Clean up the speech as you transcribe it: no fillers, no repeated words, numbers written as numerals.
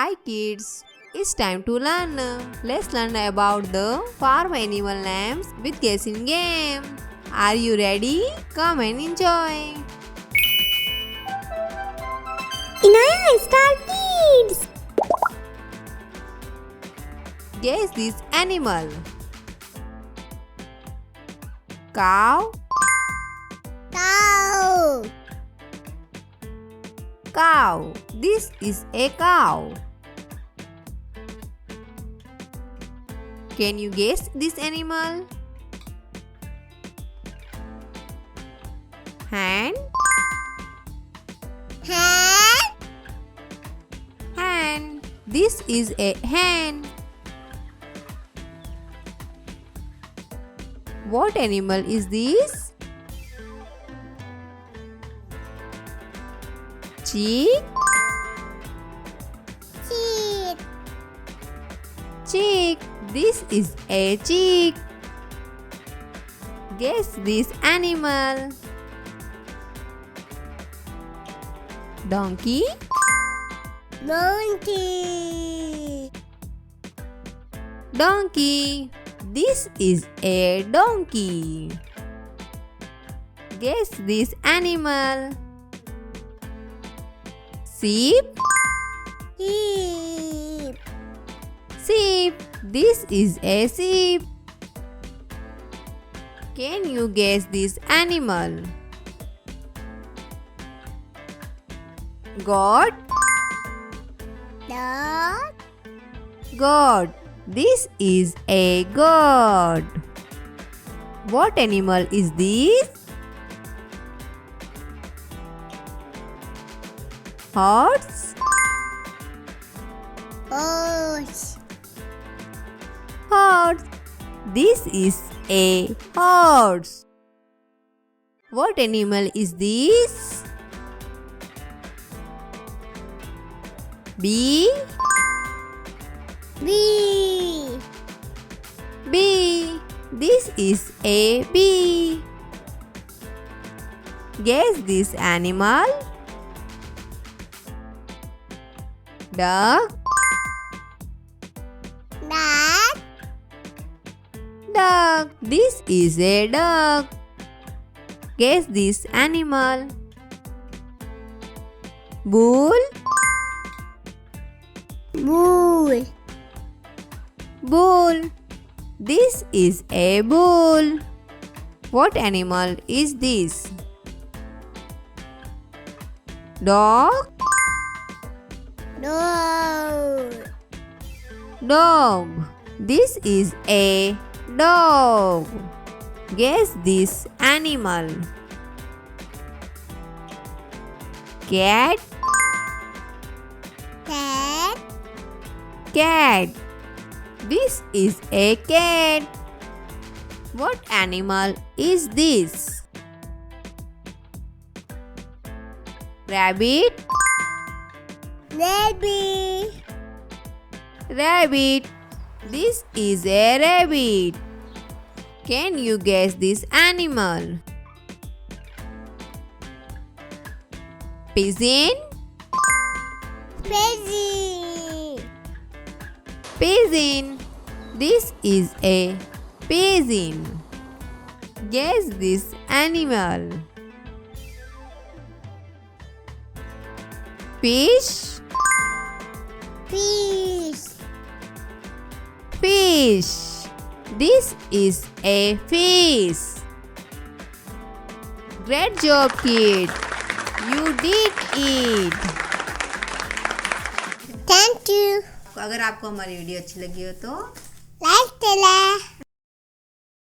Hi kids, it's time to learn. Let's learn about the farm animal names with guessing game. Are you ready? Come and enjoy. Inaya, start kids. Guess this animal. Cow. Cow. Cow. This is a cow. Can you guess this animal? Hen. Hen. Hen. This is a hen. What animal is this? Chick. Chick. Chick. This is a chick. Guess this animal. Donkey. Donkey. Donkey. This is a donkey. Guess this animal. Sheep. Sheep. Sheep. This is a sheep. Can you guess this animal? Goat. Dog. Goat. This is a goat. What animal is this? Horse. Horse. Horse. This is a horse. What animal is this? Bee. Bee. Bee. This is a bee. Guess this animal. Duck. Duck. Duck. This is a duck. Guess this animal. Bull. Bull. Bull. This is a bull. What animal is this? Dog. Dog. Dog. This is a dog. Guess this animal. Cat. Cat. Cat. This is a cat. What animal is this? Rabbit. Rabbit. Rabbit. This is a rabbit. Can you guess this animal? Pigeon. Pigeon. Pigeon. This is a pigeon. Guess this animal. Fish. Fish. Fish. This is a fish. Great job, kid. You did it. Thank you. अगर आपको हमारी video अच्छी लगी हो तो Like the